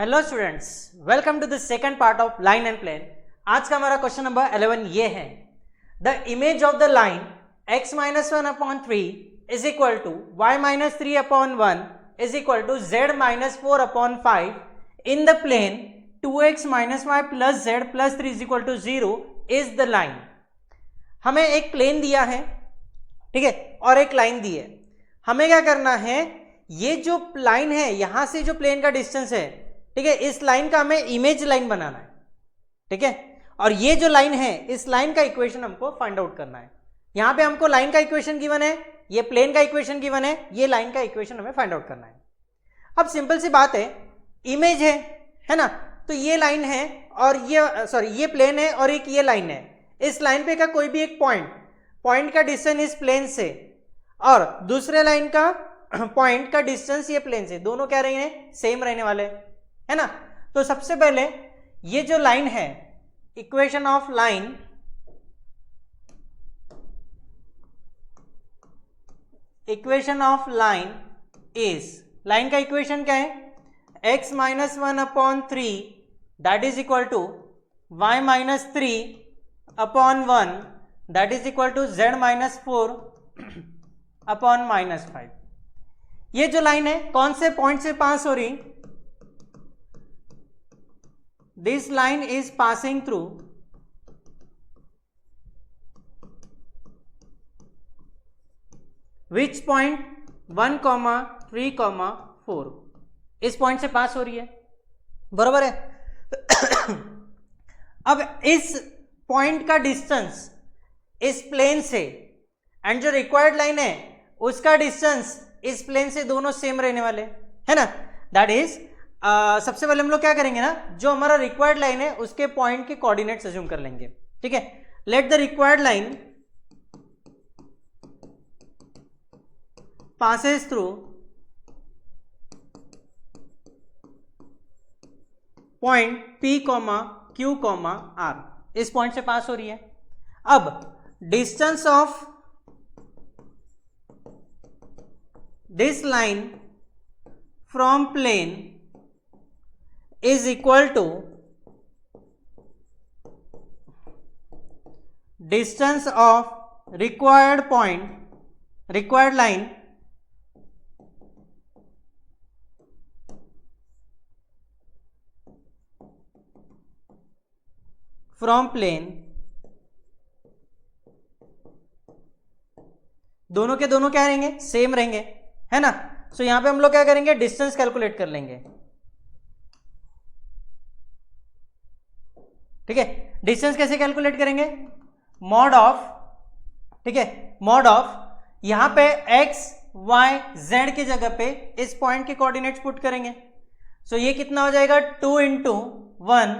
Hello students, welcome to the second part of line and plane. आज का हमारा question number 11 ये है, the image of the line x minus 1 upon 3 is equal to y minus 3 upon 1 is equal to z minus 4 upon 5 in the plane 2x minus y plus z plus 3 is equal to 0 is the line. हमें एक plane दिया है, ठीक है, और एक line दी है। हमें क्या करना है, ये जो लाइन है यहां से जो प्लेन का डिस्टेंस है, ठीक है, इस लाइन का हमें इमेज लाइन बनाना है, ठीक है, और ये जो लाइन है इस लाइन का इक्वेशन हमको फाइंड आउट करना है। यहां पे हमको लाइन का इक्वेशन गिवन है, ये प्लेन का इक्वेशन गिवन है, ये लाइन का इक्वेशन हमें फाइंड आउट करना है। अब सिंपल सी बात है, इमेज है ना, तो ये लाइन है और ये प्लेन है और एक ये लाइन है। इस लाइन पे का कोई भी एक पॉइंट का डिस्टेंस इस प्लेन से और दूसरे लाइन का पॉइंट का डिस्टेंस ये प्लेन से, दोनों क्या रहेंगे, सेम रहने वाले, है ना। तो सबसे पहले ये जो लाइन है, equation of line, equation of line is, line का इक्वेशन क्या है, x minus 1 upon 3 that is equal to y minus 3 upon 1 that is equal to z minus 4 upon minus 5। ये जो लाइन है कौन से पॉइंट से पास हो रही, this line is passing through which point 1, 3, 4, इस पॉइंट से पास हो रही है, बरोबर है। अब इस पॉइंट का डिस्टेंस इस प्लेन से एंड जो रिक्वायर्ड लाइन है उसका डिस्टेंस इस प्लेन से, दोनों सेम रहने वाले, है ना। दैट इज सबसे पहले हम लोग क्या करेंगे ना, जो हमारा रिक्वायर्ड लाइन है उसके पॉइंट के कोऑर्डिनेट्स अज्यूम कर लेंगे, ठीक है। Let the required line passes through point P, Q, R, इस पॉइंट से पास हो रही है। अब distance of this line from plane is equal to distance of required line from plane, दोनों के दोनों क्या रहेंगे, सेम रहेंगे, है ना। सो यहां पे हम लोग क्या करेंगे, डिस्टेंस कैलकुलेट कर लेंगे, ठीक है। डिस्टेंस कैसे कैलकुलेट करेंगे, मॉड ऑफ, ठीक है, मॉड ऑफ यहां पे x, y, z की जगह पे इस पॉइंट के कोऑर्डिनेट्स पुट करेंगे। सो ये कितना हो जाएगा, 2 into 1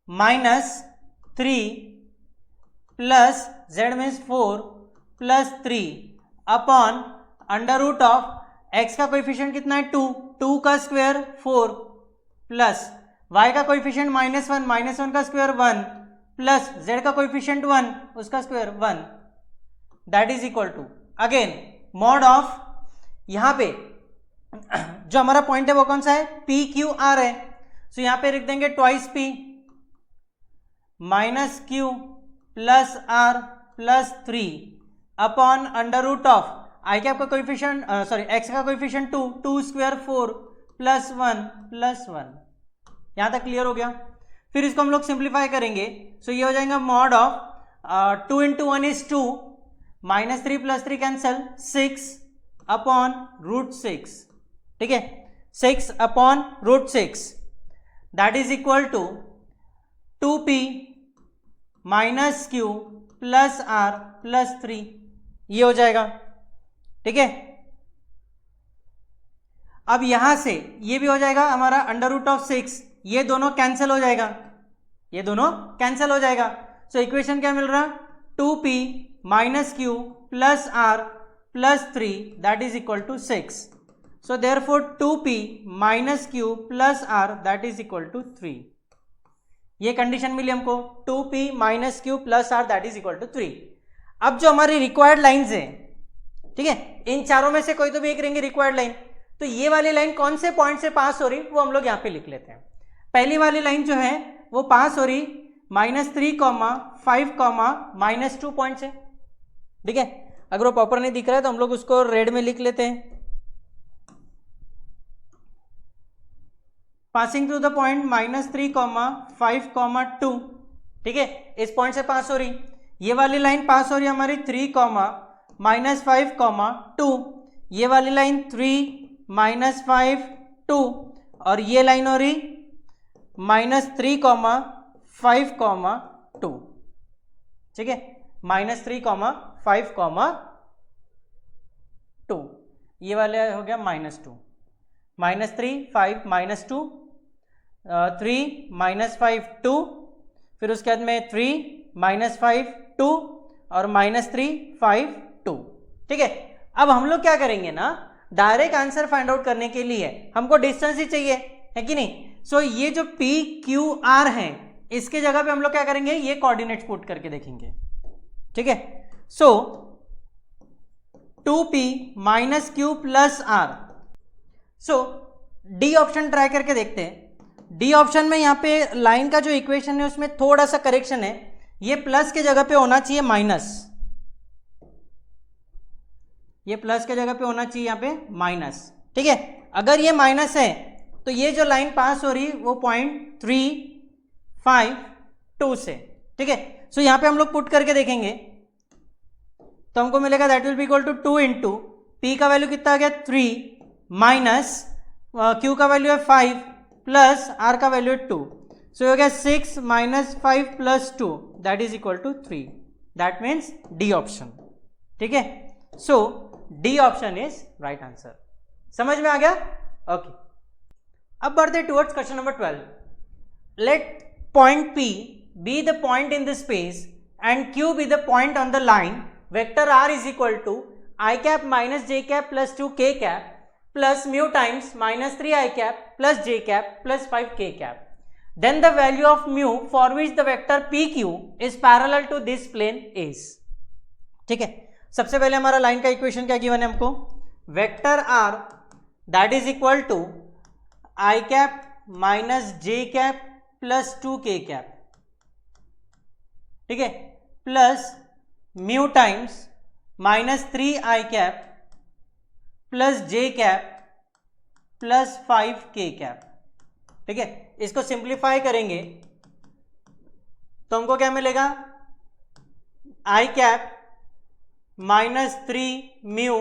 minus 3 plus z means 4 plus 3 upon under root of x का कोएफिशिएंट कितना है, 2 का स्क्वायर 4 प्लस y का कोएफिशिएंट -1 का स्क्वायर 1 प्लस z का कोएफिशिएंट 1 उसका square 1 that is equal to, again mod of यहां पे जो हमारा पॉइंट है वो कौन सा है, P, Q, R है। सो यहां पे लिख देंगे twice P minus Q plus R plus 3 upon under root of I का कोएफिशिएंट x का कोएफिशिएंट 2 स्क्वायर 4 प्लस 1 प्लस 1। यहां तक क्लियर हो गया। फिर इसको हम लोग सिंप्लीफाई करेंगे, सो ये हो जाएगा mod of 2 into 1 is 2 minus 3 plus 3 cancel 6 upon root 6, ठीक है, 6 upon root 6 that is equal to 2p minus Q plus R plus 3, ये हो जाएगा, ठीक है। अब यहां से ये भी हो जाएगा हमारा अंडर रूट ऑफ 6, ये दोनों कैंसिल हो जाएगा, ये दोनों कैंसिल हो जाएगा। सो इक्वेशन क्या मिल रहा, 2p minus Q plus R plus 3 that is equal to 6। So therefore 2p minus Q plus R that is equal to 3। ये कंडीशन मिली हमको, 2p minus Q plus R that is equal to 3। अब जो हमारी required lines है, ठीक है, इन चारों में से कोई तो भी एक रहेंगे रिक्वायर्ड लाइन, तो ये वाली लाइन कौन से पॉइंट से पास हो रही वो हम लोग यहाँ पे लिख लेते हैं। पहली वाली लाइन जो है वो पास हो रही -3, 5, -2 पॉइंट से, ठीक है। अगर वो प्रॉपर नहीं दिख रहा है तो हम लोग उसको रेड में लिख लेते हैं। पासिंग थ्रू द पॉइंट -3, 5, 2, ठीक है, इस पॉइंट से पास हो रही। ये वाली लाइन पास हो रही हमारी 3, -5, 2, ये वाली लाइन 3, -5, 2, और ये लाइन हो रही -3, 5, 2, ठीक है, -3, 5, 2, ये वाला हो गया -2, -3, 5, -2, 3, -5, 2, फिर उसके बाद में 3, -5, 2 और -3, 5, 2, ठीक है। अब हम लोग क्या करेंगे ना, डायरेक्ट आंसर फाइंड आउट करने के लिए हमको डिस्टेंस ही चाहिए, है कि नहीं। सो ये जो पी क्यू आर है इसके जगह पे हम लोग क्या करेंगे, ये कोऑर्डिनेट्स पुट करके देखेंगे, ठीक है। सो 2p - q + r, सो डी ऑप्शन ट्राई करके देखते हैं। डी ऑप्शन में यहाँ पे लाइन का जो इक्वेशन है उसमें थोड़ा सा करेक्शन है, ये प्लस के जगह पे होना चाहिए माइनस, ये प्लस के जगह पे होना चाहिए यहाँ पे माइनस, ठीक है। अगर ये माइनस है तो ये जो लाइन पास हो रही वो पॉइंट 3, 5, 2 से, ठीक है। सो यहाँ पे हम लोग पुट करके देखेंगे तो हमको मिलेगा that will be equal to 2 into P का वैल्यू कितना आ गया 3 माइनस क्यू का वैल्यू है 5 प्लस आर का वैल्यू है 2, सो हो गया 6 - 5 + 2 that is equal to 3, that means D option, ठीक है। So D option is right answer. समझ में आ गया? ओके। अब बढ़ते towards question number 12। Let point P be the point in the space and Q be the point on the line, vector R is equal to I cap minus J cap plus 2 K cap plus mu times -3 I cap plus J cap plus 5 K cap. Then the value of mu for which the vector PQ is parallel to this plane is, ठीक है। सबसे पहले हमारा line का equation क्या given है हमको, vector R that is equal to I cap minus J cap plus 2 K cap, ठीक है, प्लस म्यू टाइम्स -3 आई कैप प्लस जे कैप प्लस 5 के कैप, ठीक है। इसको सिंप्लीफाई करेंगे तो हमको क्या मिलेगा, आई कैप -3 म्यू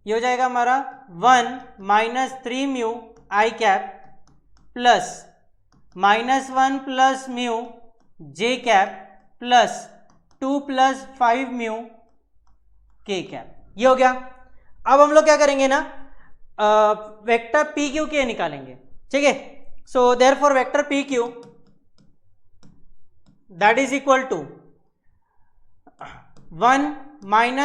ये हो जाएगा हमारा 1 - 3 mu I cap plus -1 plus mu J cap plus 2 + 5 mu K cap, ये हो गया। अब हम लोग क्या करेंगे ना, वेक्टर पी क्यू के निकालेंगे, ठीक है। So therefore vector P Q that is equal to 1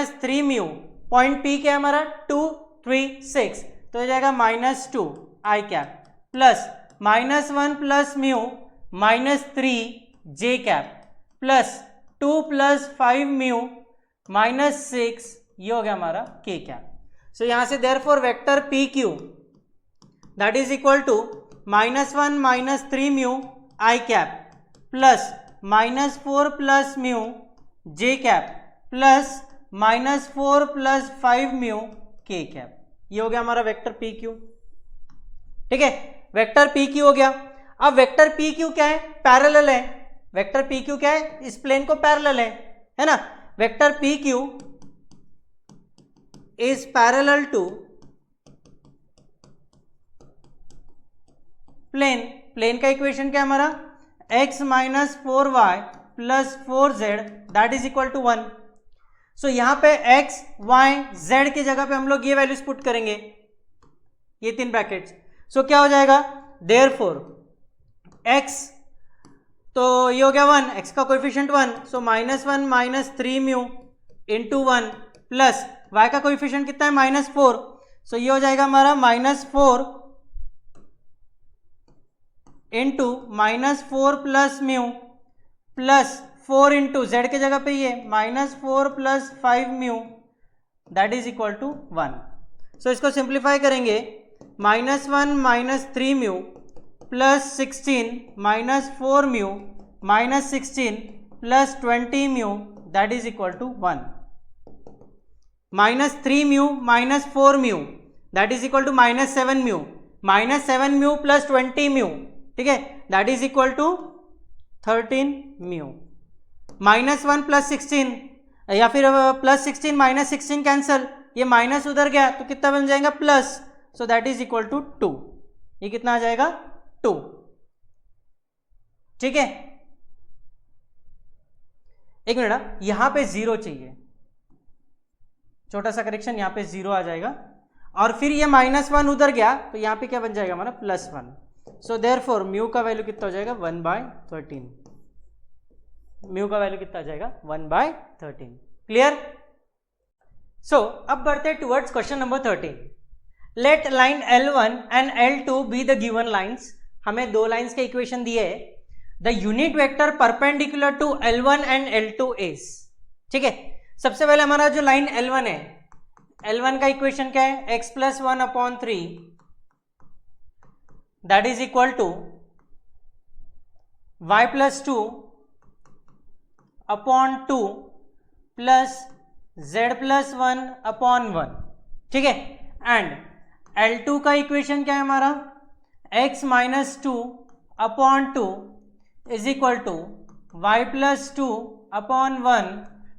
- 3 mu, point P क्या है हमारा 2, 3, 6, तो हो जाएगा -2 आई कैप प्लस -1 प्लस म्यू -3 जे कैप प्लस 2 + 5 म्यू -6, ये हो गया हमारा के कैप। सो यहां से therefore vector P Q that is equal to -1 - 3 mu I cap plus -4 plus mu J cap plus -4 plus 5 mu K cap, ये हो गया हमारा वेक्टर पी क्यू, ठीक है। वेक्टर पी क्यू हो गया। अब वेक्टर पी क्यू क्या है, पैरेलल है। वेक्टर पी क्यू क्या है, इस प्लेन को पैरेलल है ना। Vector P Q is parallel to plane, plane का इक्वेशन क्या है हमारा, x - 4y + 4z that is equal to 1। So यहां पे x, y, z की जगह पे हम लोग ये वैल्यूज पुट करेंगे, ये 3 ब्रैकेट्स। सो क्या हो जाएगा, देयरफॉर x, तो ये हो गया 1, x का coefficient 1, so -1 - 3 mu into 1 plus y का कोएफिशिएंट कितना है -4, सो ये हो जाएगा हमारा -4 into -4 plus mu plus 4 into Z के जगह पे ये -4 plus 5 mu that is equal to 1। So इसको सिंप्लीफाई करेंगे, -1 minus 3 mu plus 16 minus 4 mu minus 16 plus 20 mu that is equal to 1। -3 mu minus 4 mu that is equal to -7 mu, -7 mu plus 20 mu, ठीक है, that is equal to 13 mu. -1 plus 16 या फिर plus 16 minus 16 cancel, ये minus उधर गया तो कितना बन जाएगा plus, so that is equal to 2। ये कितना आ जाएगा 2, ठीक है। एक मिनट, यहां पे 0 चाहिए, छोटा सा करेक्शन, यहां पे 0 आ जाएगा और फिर ये -1 उधर गया तो यहां पे क्या बन जाएगा हमारा +1। सो देयरफॉर म्यू का वैल्यू कितना हो जाएगा 1/13। म्यू का वैल्यू कितना आ जाएगा 1/13। क्लियर। सो अब बढ़ते हैं towards question number 13। Let line L1 and L2 be the given lines. हमें दो लाइन्स के इक्वेशन दिए है। The unit vector perpendicular to L1 and L2 is, ठीक है। सबसे पहले हमारा जो लाइन L1 है, L1 का इक्वेशन क्या है, x + 1/3 that is equal to y + 2/2 plus z + 1/1, ठीक है। एंड L2 का इक्वेशन क्या है हमारा, x - 2/2 is equal to y + 2/1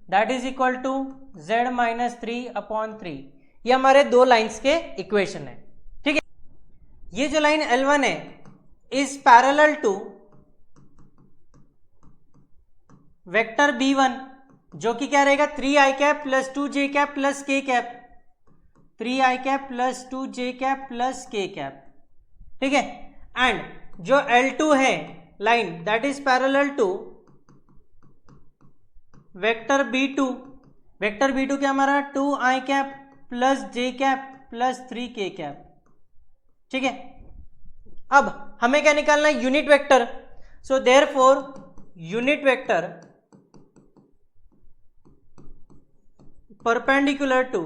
that is equal to z - 3/3। ये हमारे दो लाइंस के इक्वेशन है, ठीक है। ये जो लाइन L1 है is parallel to vector B1 जो कि क्या रहेगा 3i + 2j + k, 3i + 2j + k, ठीक है। एंड जो L2 है line that is parallel to vector B2। Vector B2 क्या हमारा 2i + j + 3k, ठीक है। अब हमें क्या निकालना है, unit vector. So therefore unit vector perpendicular to,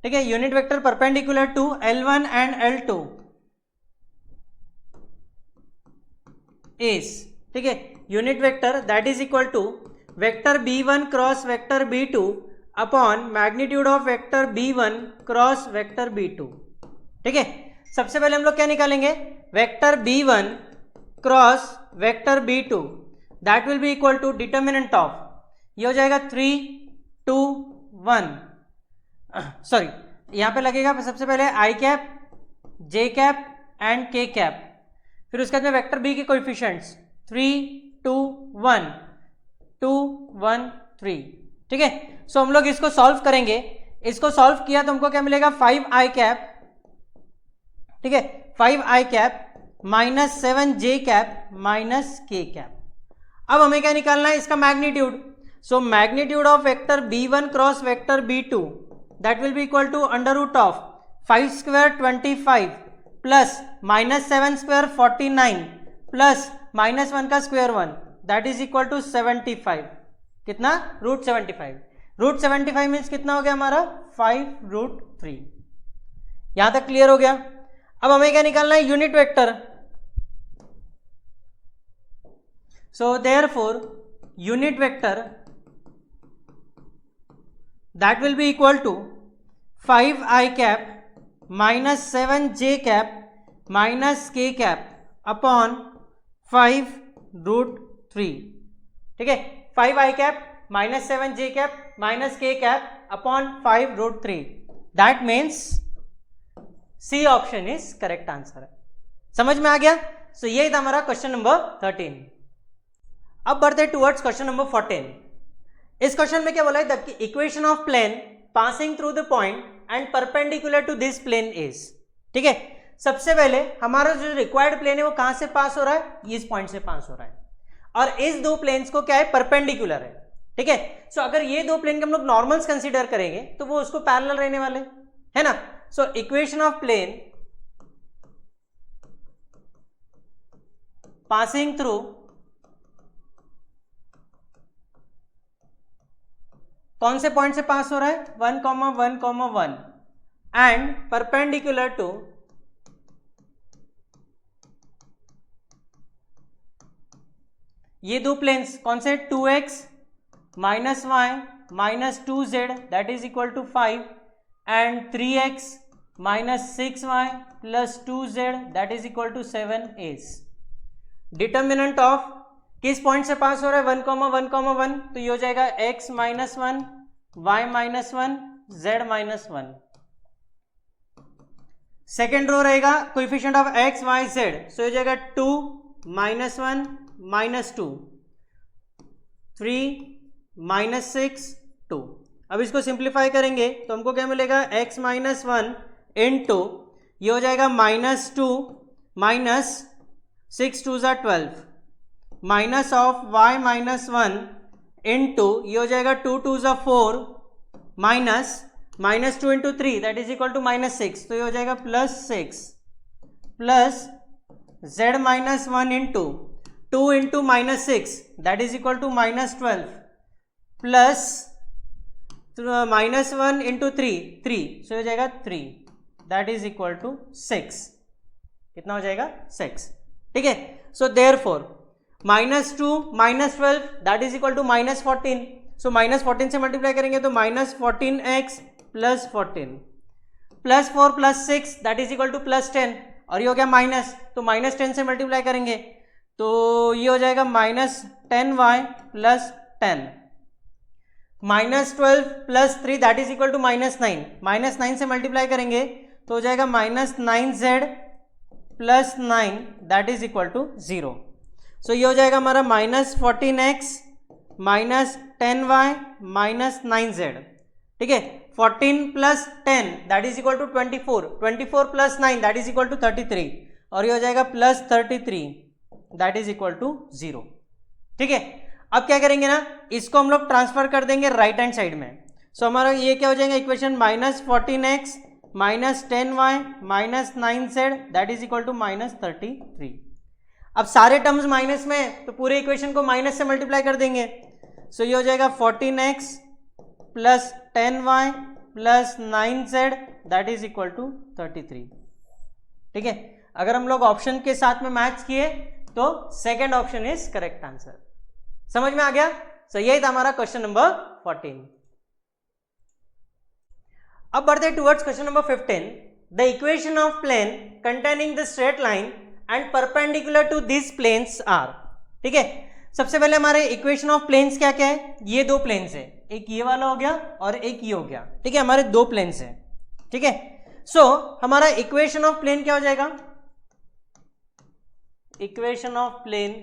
ठीक है, unit vector perpendicular to L1 and L2 is, ठीक है, unit vector that is equal to vector B1 cross vector B2 upon magnitude of vector B1 cross vector B2, ठीक है। सबसे पहले हम लोग क्या निकालेंगे, vector B1 cross vector B2 that will be equal to determinant of, ये हो जाएगा 3, 2, 1, सॉरी यहां पे लगेगा सबसे पहले i cap, j cap and k cap, फिर उसके बाद में वेक्टर b के कोएफिशिएंट्स 3, 2, 1, 2, 1, 3, ठीक है। सो हम लोग इसको सॉल्व करेंगे। इसको सॉल्व किया तो हमको क्या मिलेगा 5i कैप, ठीक है, 5i cap -7j cap -k cap. अब हमें क्या निकालना है, इसका magnitude. So magnitude of vector B1 cross vector B2 that will be equal to √of 5² 25 plus -7² 49 plus -1 का square 1 that is equal to 75। कितना, √75। √75 मीन्स कितना हो गया हमारा 5√3। यहां तक क्लियर हो गया। अब हमें क्या निकालना है, unit vector. So therefore unit vector that will be equal to 5i cap -7j cap -k cap upon 5√3, ठीक है। 5i cap -7j cap -k cap upon 5√3 that means C option is correct answer. समझ में आ गया। सो ये था हमारा question number 13। अब बढ़ते टुवर्ड्स क्वेश्चन नंबर 14। इस क्वेश्चन में क्या बोला है, the equation of plane passing through the point and perpendicular to this plane is, ठीक है। सबसे पहले हमारा जो रिक्वायर्ड प्लेन है वो कहां से पास हो रहा है, इस पॉइंट से पास हो रहा है और इस दो प्लेन्स को क्या है परपेंडिकुलर है, ठीक है। सो अगर ये दो प्लेन के हम लोग नॉर्मल्स कंसीडर करेंगे तो वो उसको पैरेलल रहने वाले है ना। So equation of plane passing through कौन से पॉइंट से पास हो रहा है 1, 1, 1 एंड परपेंडिकुलर टू ये दो प्लेन्स कौन से 2x minus Y minus 2z that is equal to 5 and 3x minus 6y plus 2z that is equal to 7 is determinant of किस पॉइंट से पास हो रहा है 1, 1, 1 तो ये हो जाएगा x minus 1 y minus 1 z minus 1। Second row रहेगा coefficient of x y z so हो जाएगा 2 माइनस 1 माइनस 2 3 माइनस 6 2। अब इसको सिंप्लीफाई करेंगे तो हमको क्या मिलेगा x माइनस 1 इंटू ये हो जाएगा माइनस 2 माइनस 6 2 ज़ा 12 minus of y minus 1 into ये हो जाएगा 2 2 ज़ा 4 minus 2 into 3 that is equal to minus 6 तो ये हो जाएगा plus 6 plus z minus 1 into 2 into minus 6 that is equal to minus 12 plus minus 1 into 3 so हो जाएगा 3 दैट इज इक्वल टू 6। कितना हो जाएगा 6। ठीक है so therefore minus 2 minus 12 that is equal to minus 14 so minus 14 से multiply करेंगे तो minus 14x plus 14 plus 4 plus 6 that is equal to plus 10 और ये हो गया माइनस तो माइनस 10 से मल्टीप्लाई करेंगे तो ये हो जाएगा minus 10y plus 10 minus 12 plus 3 that is equal to minus 9 minus 9 से मल्टीप्लाई करेंगे तो हो जाएगा minus 9z plus 9 that is equal to 0। So ये हो जाएगा हमारा minus 14x minus 10y minus 9z। ठीक है 14 plus 10 that is equal to 24 plus 9 that is equal to 33 और ये हो जाएगा plus 33 that is equal to 0। ठीक है अब क्या करेंगे ना इसको हम लोग ट्रांसफर कर देंगे राइट हैंड साइड में। सो हमारा ये क्या हो जाएगा equation minus 14x minus 10y minus 9z that is equal to minus 33। अब सारे टर्म्स माइनस में तो पूरे इक्वेशन को माइनस से मल्टीप्लाई कर देंगे सो ये हो जाएगा 14x plus 10y plus 9z that is equal to 33। ठीक है अगर हम लोग ऑप्शन के साथ में मैच किए तो second option is correct answer. समझ में आ गया सो यही था हमारा क्वेश्चन नंबर 14। अब बढ़ते towards question number 15। The equation of plane containing the straight line and perpendicular to this planes are. ठीक है सबसे पहले हमारे इक्वेशन ऑफ प्लेन्स क्या क्या है ये दो प्लेन्स है एक ये वाला हो गया और एक ये हो गया। ठीक है हमारे दो प्लेन्स है। ठीक है सो हमारा इक्वेशन ऑफ प्लेन क्या हो जाएगा equation of plane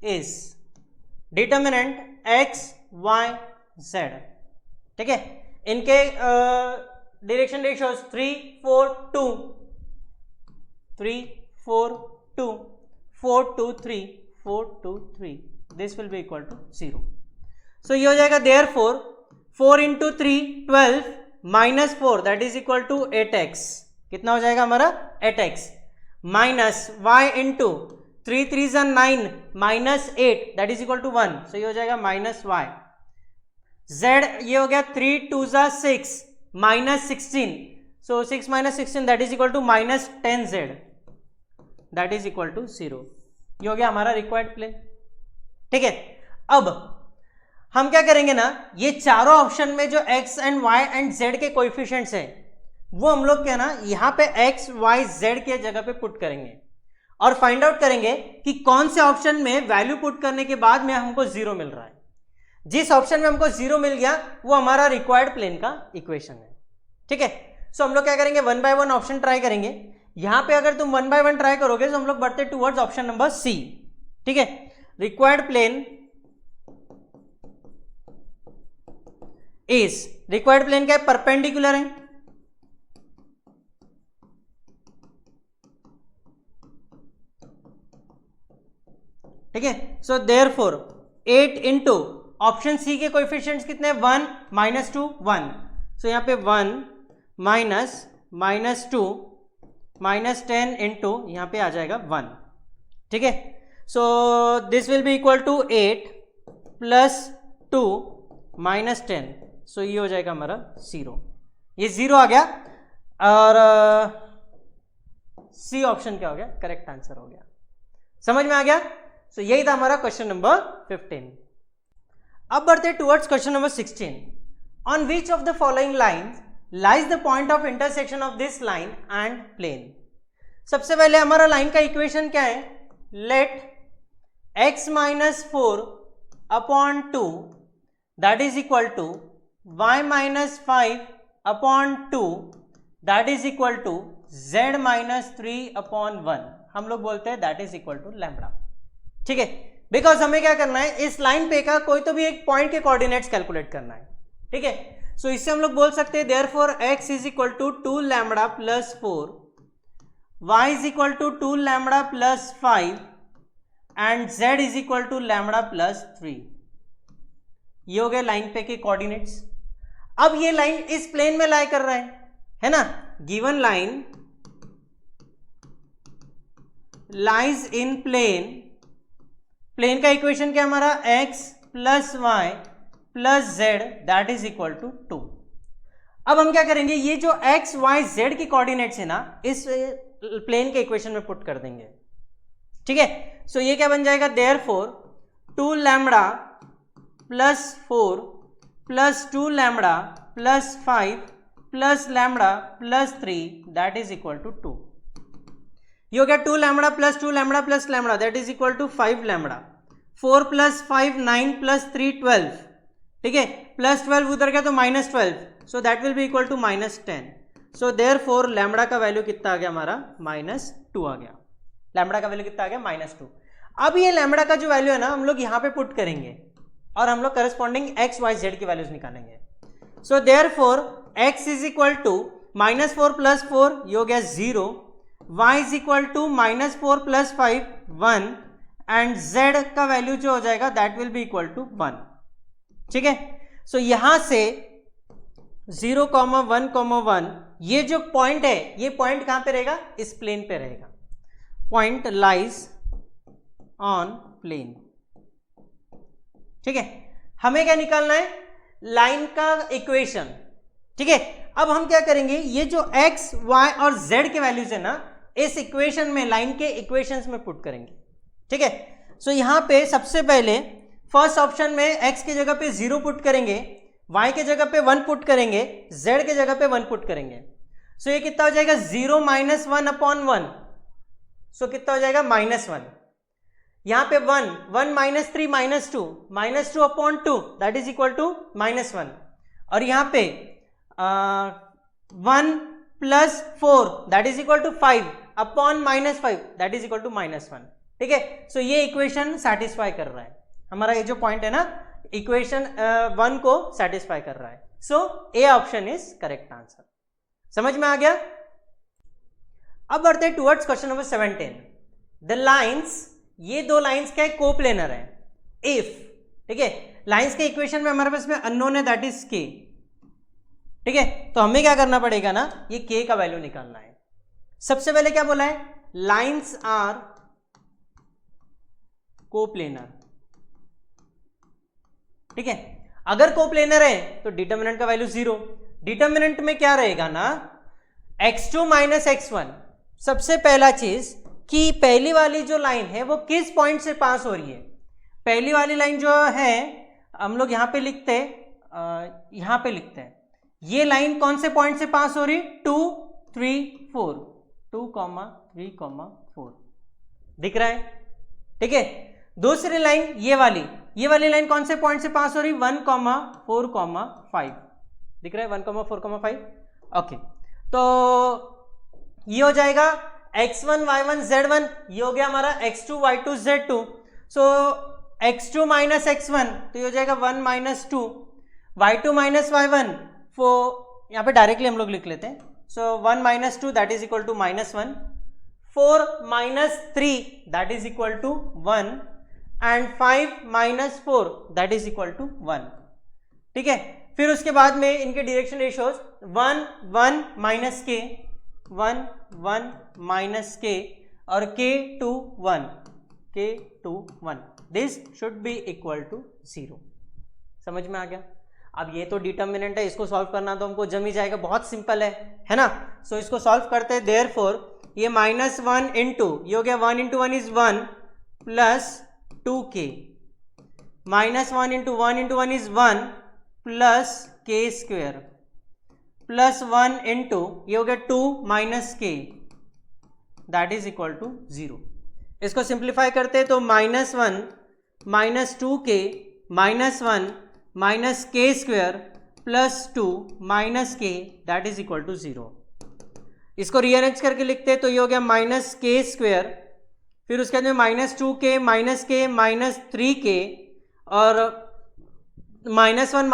is determinant x y z। ठीक है इनके direction ratios 3 4 2 3 4 2 4 2 3 4 2 3 this will be equal to 0। So ये हो जाएगा therefore 4 into 3 12 minus 4 that is equal to 8x। कितना हो जाएगा हमारा 8x माइनस y इंटू 3 3 ज़ा 9 minus 8 that is equal to 1 so ये हो जाएगा माइनस y। z ये हो गया 3 2 ज़ा 6 minus 16 so 6 minus 16 that is equal to minus 10z that is equal to 0। ये हो गया हमारा रिक्वायर्ड प्लेन। ठीक है अब हम क्या करेंगे ना ये चारों ऑप्शन में जो x and y and z के कोएफिशिएंट्स हैं वो हम लोग क्या ना यहाँ पे x y z के जगह पे पुट करेंगे और फाइंड आउट करेंगे कि कौन से ऑप्शन में वैल्यू पुट करने के बाद में हमको 0 मिल रहा है। जिस ऑप्शन में हमको 0 मिल गया वो हमारा रिक्वायर्ड प्लेन का इक्वेशन है। ठीक है सो हम लोग क्या करेंगे 1 बाय 1 ऑप्शन ट्राई करेंगे। यहां पे अगर तुम 1 बाय 1 ट्राई करोगे तो हम लोग बढ़ते टुवर्ड्स ऑप्शन नंबर सी। ठीक है required plane is required plane क्या है परपेंडिकुलर है। ठीक है so therefore 8 into option C के कोएफिशिएंट्स कितने 1 माइनस 2 1 सो यहाँ पे 1 माइनस 2 माइनस 10 इंटू यहाँ पे आ जाएगा 1। ठीक है, so this will be equal to 8 plus 2 minus 10, so ये हो जाएगा हमारा 0, ये 0 आ गया और सी ऑप्शन क्या हो गया, करेक्ट आंसर हो गया। समझ में आ गया? सो यही था हमारा क्वेश्चन नंबर 15। अब बढ़ते towards question number 16। On which of the following lines lies the point of intersection of this line and plane. सबसे पहले हमारा लाइन का इक्वेशन क्या है, let x minus 4 upon 2 that is equal to y minus 5 upon 2 that is equal to z minus 3 upon 1, हम लोग बोलते हैं that is equal to lambda. ठीक है, बिकॉज हमें क्या करना है, इस लाइन पे का कोई तो भी एक पॉइंट के कोऑर्डिनेट्स कैलकुलेट करना है। ठीक है, सो इससे हम लोग बोल सकते हैं therefore x is equal to 2 lambda plus 4, y is equal to 2 lambda plus 5 and z is equal to lambda plus 3। ये हो गए लाइन पे के कोऑर्डिनेट्स। अब ये लाइन इस प्लेन में लाई कर रहा है ना, given line lies in plane, plane का इक्वेशन क्या हमारा, x plus Y plus Z that is equal to 2। अब हम क्या करेंगे, ये जो x y z की कोऑर्डिनेट्स है ना, इस प्लेन के इक्वेशन में पुट कर देंगे। ठीक है, सो ये क्या बन जाएगा, therefore 2 lambda plus 4 plus 2 lambda plus 5 plus lambda plus 3 that is equal to 2। ये हो गया 2 lambda plus 2 lambda plus lambda that is equal to 5 lambda, 4 plus 5 9 plus 3 12। ठीक है, प्लस 12 उधर गया तो minus 12, so that will be equal to minus 10। So therefore lambda का value कितना आ गया हमारा, माइनस 2 आ गया। लैम्बडा का वैल्यू कितना आ गया, माइनस 2। अब ये लैम्बडा का जो वैल्यू है ना, हम लोग यहाँ पे पुट करेंगे और हम लोग करस्पॉन्डिंग x y z की वैल्यूज निकालेंगे। So therefore x is equal to minus 4 plus 4, ये हो गया 0, y is equal to minus 4 plus 5 1 and z का वैल्यू जो हो जाएगा that will be equal to 1। ठीक है, सो यहां से 0, 1, 1 ये जो पॉइंट है, ये पॉइंट कहां पे रहेगा, इस प्लेन पे रहेगा। Point lies on plane. ठीक है, हमें क्या निकालना है, लाइन का इक्वेशन। ठीक है, अब हम क्या करेंगे, ये जो x y और z के वैल्यूज है ना, इस इक्वेशन में, लाइन के इक्वेशंस में पुट करेंगे। ठीक है, सो यहां पे सबसे पहले फर्स्ट ऑप्शन में x की जगह पे 0 पुट करेंगे, y के जगह पे 1 पुट करेंगे, z के जगह पे 1 पुट करेंगे। सो ये कितना हो जाएगा, 0 माइनस 1 अपॉन 1, सो कितना हो जाएगा, माइनस 1। यहां पे 1 minus 3 minus 2 upon 2 that is equal to minus 1, और यहां पे 1 plus 4 that is equal to 5 upon minus 5 that is equal to minus 1। ठीक है, सो ये इक्वेशन सेटिस्फाई कर रहा है, हमारा ये जो पॉइंट है ना, इक्वेशन 1 को सेटिस्फाई कर रहा है। So A option is correct answer. समझ में आ गया? अब बढ़ते हैं towards question number 17। The lines, ये दो लाइंस क्या है, कोप्लेनर है। इफ, ठीक है, लाइंस के इक्वेशन में हमारे पास में अननोन है दैट इज के। ठीक है, तो हमें क्या करना पड़ेगा ना, ये के का वैल्यू निकालना है। सबसे पहले क्या बोला है, लाइंस आर कोप्लेनर। ठीक है, अगर कोप्लेनर है तो डिटर्मिनेंट का वैल्यू 0। डिटर्मिनेंट में क्या रहेगा ना, x2 माइनस x1। सबसे पहला चीज कि पहली वाली जो लाइन है वो किस पॉइंट से पास हो रही है। पहली वाली लाइन जो है हम लोग यहां पे लिखते हैं, यहां पे लिखते हैं, ये लाइन कौन से पॉइंट से पास हो रही है, 2 3 4, 2, 3, 4 दिख रहा है। ठीक है, दूसरी लाइन ये वाली लाइन कौन से पॉइंट से पास हो रही, 1, 4, 5 दिख रहा है, 1, 4, 5। ओके, तो ये हो जाएगा x1 y1 z1, ये हो गया हमारा x2 y2 z2। सो x2 माइनस x1 तो ये हो जाएगा 1 माइनस 2, y2 माइनस y1 यहाँ पे डायरेक्टली हम लोग लिख लेते हैं। So 1 minus 2 that is equal to minus 1, 4 minus 3 that is equal to 1 and 5 minus 4 that is equal to 1। ठीक है, फिर उसके बाद में इनके डायरेक्शन रेशियोज 1 1 माइनस के, 1 1 माइनस के और k 2 1। k21, this should be equal to 0। समझ में आ गया? अब ये तो डिटर्मिनेंट है, इसको सॉल्व करना तो हमको जम ही जाएगा, बहुत सिंपल है ना। सो इसको सॉल्व करते हैं, देयरफॉर ये -1 इंटू ये हो गया 1 into 1 is 1 plus 2k, -1 into 1 into 1 is 1 plus k square plus 1 into ये हो गया 2 minus k, that is equal to 0। इसको सिंप्लीफाई करते हैं तो -1 minus 2k minus 1 minus k square plus 2 minus k, that is equal to 0। इसको rearrange करके लिखते हैं तो ये हो गया माइनस k स्क्वेयर, फिर उसके बाद में minus 2k minus k minus 3k और -1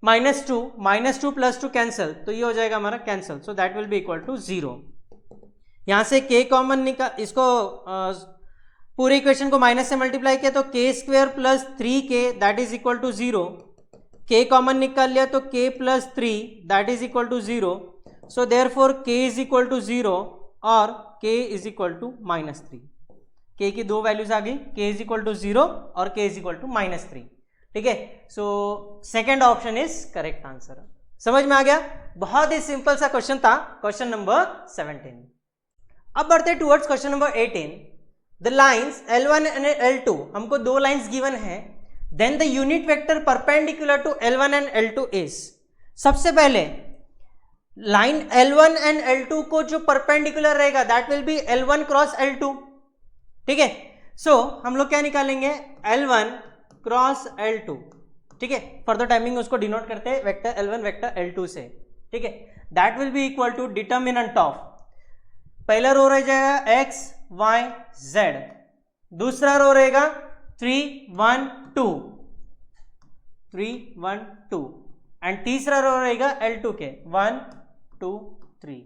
माइनस 2 प्लस 2 कैंसिल, तो ये हो जाएगा हमारा cancel, so that will be equal to 0। यहां से k कॉमन निकाल, इसको पूरे इक्वेशन को माइनस से मल्टीप्लाई किया तो k square plus 3k that is equal to 0, k common निकाल लिया तो k plus 3 that is equal to 0, so therefore k is equal to 0 और k is equal to -3। k की दो वैल्यूज आ गई, k इज इक्वल टू 0 और k is equal to -3। ठीक है, so second option is correct answer. समझ में आ गया? बहुत ही सिंपल सा क्वेश्चन था, क्वेश्चन नंबर 17। अब बढ़ते towards question number 18। The lines L1 and L2, हमको दो लाइन्स गिवन है, then the unit vector perpendicular to L1 and L2 is. सबसे पहले लाइन L1 एंड L2 को जो परपेंडिकुलर रहेगा that will B L1 cross L2। ठीक है, सो हम लोग क्या निकालेंगे, L1 क्रॉस L2। ठीक है, फॉर द टाइमिंग उसको डिनोट करते हैं वेक्टर L1 वेक्टर L2 से। ठीक है, that will be equal to determinant of, पहला रो रह जाएगा x y z, दूसरा रो रहेगा 3 1 2 एंड तीसरा रो रहेगा L2 के 1 2 3।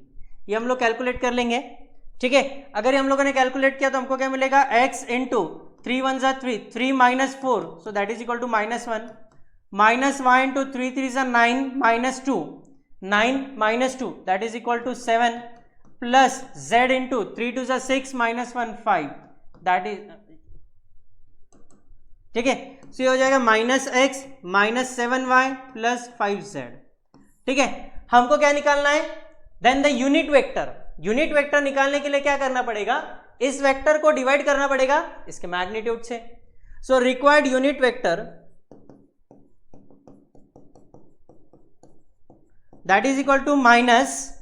ये हम लोग कैलकुलेट कर लेंगे। ठीक है, अगर हम लोगों ने कैलकुलेट किया तो हमको क्या मिलेगा, x इंटू 3 1 जा 3, 3 minus 4, so that is equal to -1, minus y into 3 3 जा 9 minus 2, 9 minus 2 that is equal to 7 plus z into 3 2 जा 6 माइनस 1 5, दैट इज, ठीक है, सो ये हो जाएगा -x minus 7y plus 5z। ठीक है, हमको क्या निकालना है, then the unit vector. Unit vector निकालने के लिए क्या करना पड़ेगा, इस वेक्टर को डिवाइड करना पड़ेगा इसके मैग्नीट्यूड से। So required unit vector that is equal to minus.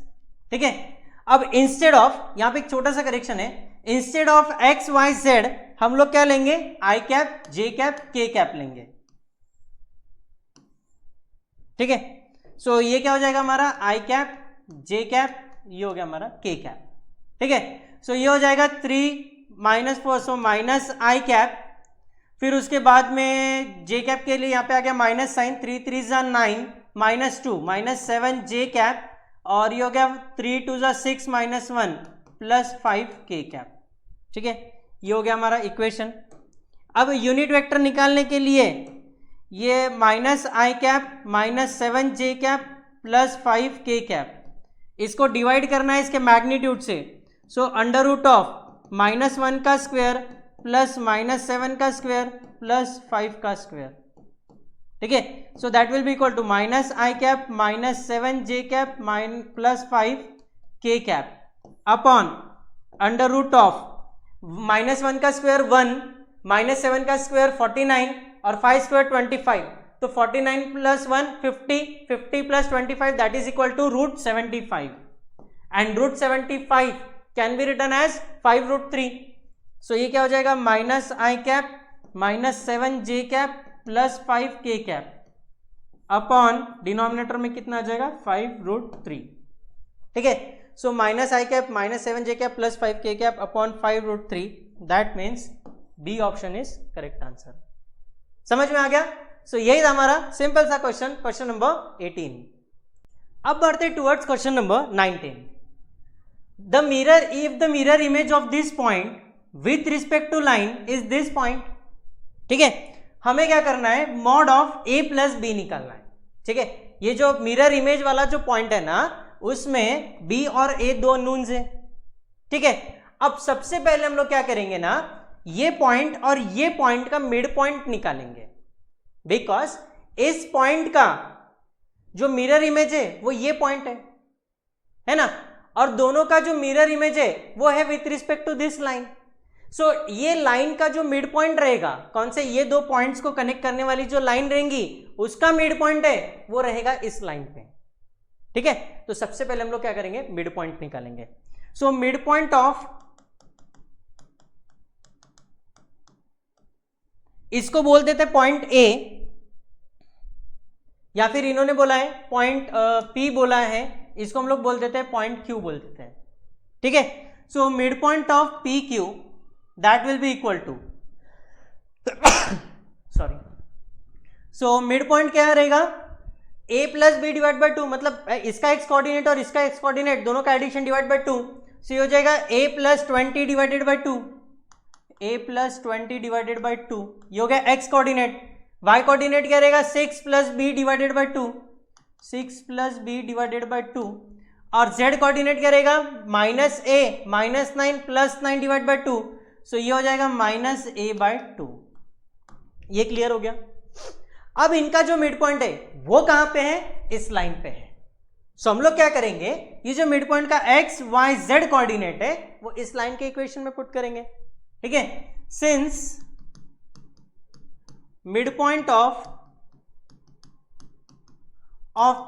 ठीक है, अब इंस्टेड ऑफ, यहां पे एक छोटा सा करेक्शन है, instead of X Y Z हम लोग क्या लेंगे, I cap J cap K cap लेंगे। ठीक है, सो ये क्या हो जाएगा हमारा आई कैप जे कैप, ये हो गया हमारा के कैप। ठीक है, सो ये हो जाएगा 3 - 4, सो माइनस आई कैप, फिर उसके बाद में जे कैप के लिए यहाँ पे आ गया माइनस साइन, 3 3 जा 9 -2 -7 जे कैप, और ये हो गया 3 2 जा 6 -1 प्लस 5 के कैप। ठीक है, ये हो गया हमारा इक्वेशन। अब यूनिट वेक्टर निकालने के लिए ये minus I cap -7 J cap plus 5 K cap, इसको डिवाइड करना है इसके मैग्नीट्यूड से। सो अंडर रूट ऑफ -1 का स्क्वायर प्लस -7 का स्क्वायर प्लस 5 का स्क्वायर। ठीक है, so that will be equal to minus I cap -7 J cap plus 5 K cap upon under root of -1 का स्क्वायर 1, -7 का स्क्वायर 49 और 5 स्क्वायर 25, तो 49 plus 1 50, 50 plus 25 that is equal to √75 and √75 can be written as 5√3। सो ये क्या हो जाएगा, minus I cap -7 J cap plus 5 K cap upon denominator में कितना आ जाएगा 5√3। ठीक है, so minus I cap -7 J cap plus 5 K cap upon 5√3, that means B option is correct answer. समझ में आ गया? सो यही था हमारा सिंपल सा क्वेश्चन, क्वेश्चन नंबर 18। अब बढ़ते towards question number 19। The mirror, if the mirror image of this point with respect to line is this point. ठीक है, हमें क्या करना है, mod of a plus B निकालना है। ठीक है, ये जो मिरर इमेज वाला जो पॉइंट है ना, उसमें b और a दो नून्स है। ठीक है, अब सबसे पहले हम लोग क्या करेंगे ना, ये पॉइंट और ये पॉइंट का मिड पॉइंट निकालेंगे, बिकॉज इस पॉइंट का जो मिरर इमेज है वो ये पॉइंट है ना, और दोनों का जो मिरर इमेज है वो है with respect to this line. So ये लाइन का जो मिड पॉइंट रहेगा, कौन से, ये दो पॉइंट्स को कनेक्ट करने वाली जो लाइन रहेंगी उसका मिड पॉइंट है वो रहेगा इस लाइन पे। ठीक है, तो सबसे पहले हम लोग क्या करेंगे, मिड पॉइंट निकालेंगे। सो मिड पॉइंट ऑफ, इसको बोल देते पॉइंट ए, या फिर इन्होंने बोला है पॉइंट पी बोला है, इसको हम लोग बोल देते हैं पॉइंट क्यू बोल देते हैं। ठीक है, so mid point of P Q that will be equal to sorry, so mid point क्या रहेगा, a plus B divide by two, मतलब इसका एक्स कोऑर्डिनेट और इसका एक्स कोऑर्डिनेट दोनों का addition divide by two, so ये हो जाएगा a plus 20 divided by to, a plus 20 divided by two, ये हो गया एक्स कोऑर्डिनेट। y कोऑर्डिनेट क्या रहेगा, 6 plus B divided by two, 6 plus B divided by two, और z कोऑर्डिनेट क्या रहेगा, minus a minus 9 plus 9 divide by two, so ये हो जाएगा माइनस a बाई टू। ये क्लियर हो गया। अब इनका जो मिड पॉइंट है वो कहां पे है, इस लाइन पे है। सो हम लोग क्या करेंगे, ये जो मिड पॉइंट का x y z कोऑर्डिनेट है वो इस लाइन के इक्वेशन में पुट करेंगे। ठीक है, since mid point of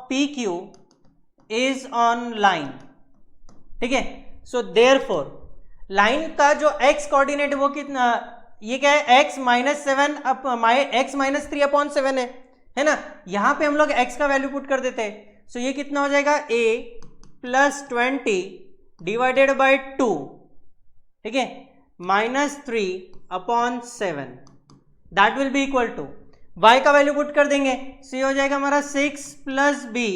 P Q is on line. ठीक है, सो देयरफॉर लाइन का जो x कोऑर्डिनेट वो कितना, ये क्या है, x minus 7 up x minus 3 upon 7 है ना, यहां पे हम लोग x का वैल्यू पुट कर देते हैं। सो ये कितना हो जाएगा, a प्लस 20 डिवाइडेड बाई 2, ठीक है, minus 3 upon 7, that will be equal to, y का वैल्यू पुट कर देंगे, सो ये हो जाएगा हमारा 6 plus B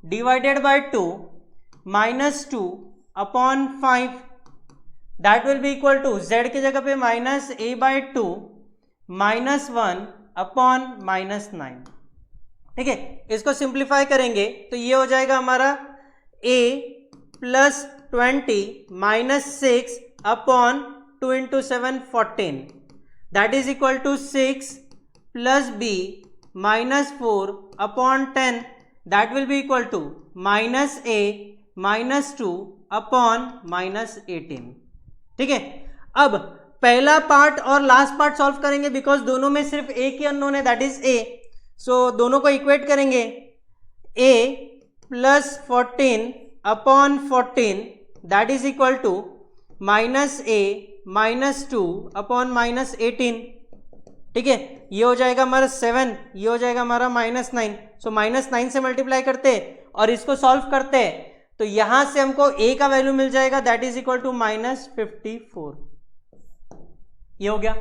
divided by 2 minus 2 upon 5, that will be equal to, z की जगह पे minus a by 2 minus 1 upon minus 9। ठीक है, इसको सिंप्लीफाई करेंगे तो ये हो जाएगा हमारा a plus 20 minus 6 upon 2 into 7 14, that is equal to 6 plus b minus 4 upon 10, that will be equal to minus a minus 2 upon minus 18। ठीक है, अब पहला पार्ट और लास्ट पार्ट सॉल्व करेंगे, बिकॉज दोनों में सिर्फ एक ही अननोन है, दैट इज a। सो दोनों को इक्वेट करेंगे, a plus 14 upon 14 that is equal to minus a minus 2 upon minus 18। ठीक है, ये हो जाएगा हमारा 7, ये हो जाएगा हमारा माइनस 9। सो माइनस 9 से मल्टीप्लाई करते और इसको सॉल्व करते तो यहां से हमको a का वैल्यू मिल जाएगा, that is equal to minus 54। ये हो गया।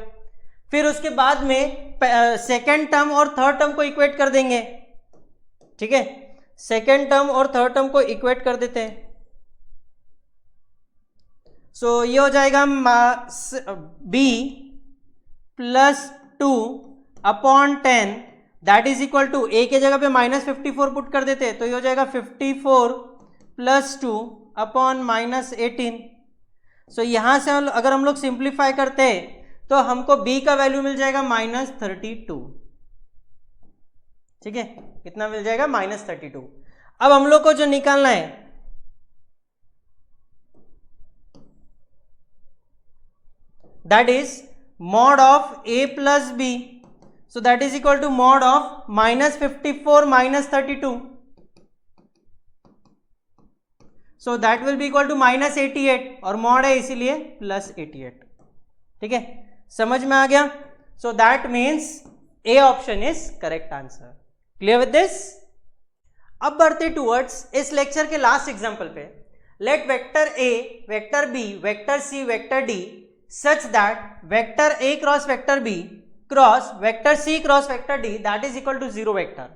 फिर उसके बाद में सेकेंड टर्म और थर्ड टर्म को इक्वेट कर देंगे। ठीक है, सेकेंड टर्म और थर्ड टर्म को इक्वेट कर देते हैं। सो ये हो जाएगा b plus 2 upon 10 that is equal to, a के जगह पे माइनस 54 पुट कर देते हैं तो ये हो जाएगा 54 प्लस 2 अपॉन माइनस 18। सो यहां से अगर हम लोग सिंप्लीफाई करते हैं तो हमको b का वैल्यू मिल जाएगा माइनस 32। ठीक है, कितना मिल जाएगा, माइनस 32। अब हम लोग को जो निकालना है that is mod of a plus b, so that is equal to mod of minus 54 minus 32, so that will be equal to minus 88, और मॉड है इसीलिए प्लस 88। ठीक है, समझ में आ गया। So that means A option is correct answer. Clear with this. अब बढ़ते टूवर्ड्स इस लेक्चर के लास्ट एग्जांपल पे। Let vector A, vector B, vector C, vector D such that vector A cross vector B cross vector C cross vector D that is equal to 0 vector.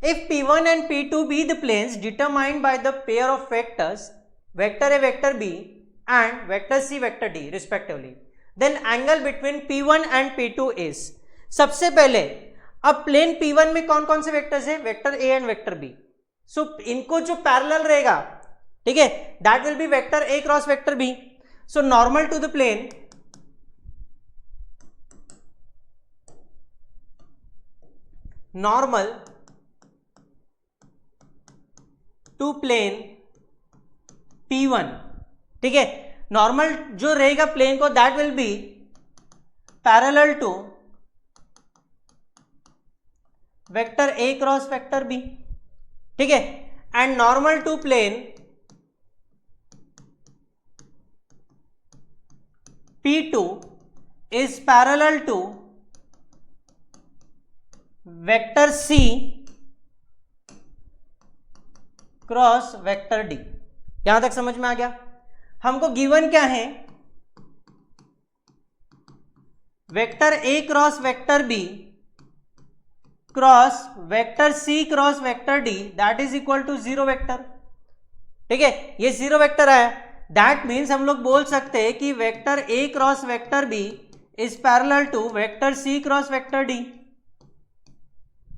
If P1 and P2 be the planes determined by the pair of vectors vector A, vector B and vector C, vector D respectively, then angle between P1 and P2 is। सबसे पहले अब plane P1 में कौन कौन से vectors है, vector A and vector B। So इनको जो पैरेलल रहेगा, ठीक है, that will be vector A cross vector B। So normal to the plane normal to plane P1, ठीक है, नॉर्मल जो रहेगा प्लेन को that will be parallel to vector A cross vector B, ठीक है, and normal to plane P2 is parallel to vector C cross vector D। यहां तक समझ में आ गया? हमको गिवन क्या है, vector A cross vector B cross vector C cross vector D that is equal to zero vector, ठीक है, ये जीरो वेक्टर आया, दैट मीन्स हम लोग बोल सकते हैं कि vector A cross vector B is parallel to vector C cross vector D,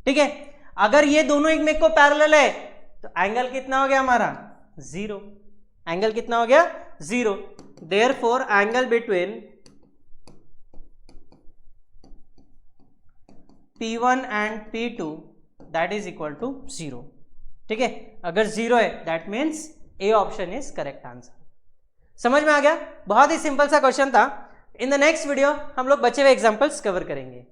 ठीक है। अगर ये दोनों एक में को पैरेलल है तो एंगल कितना हो गया हमारा, जीरो, एंगल कितना हो गया, zero, therefore angle between P1 and P2 that is equal to zero, ठीक है। अगर जीरो है that means A option is correct answer. समझ में आ गया? बहुत ही सिंपल सा क्वेश्चन था। इन द नेक्स्ट वीडियो हम लोग बचे हुए एग्जांपल्स कवर करेंगे।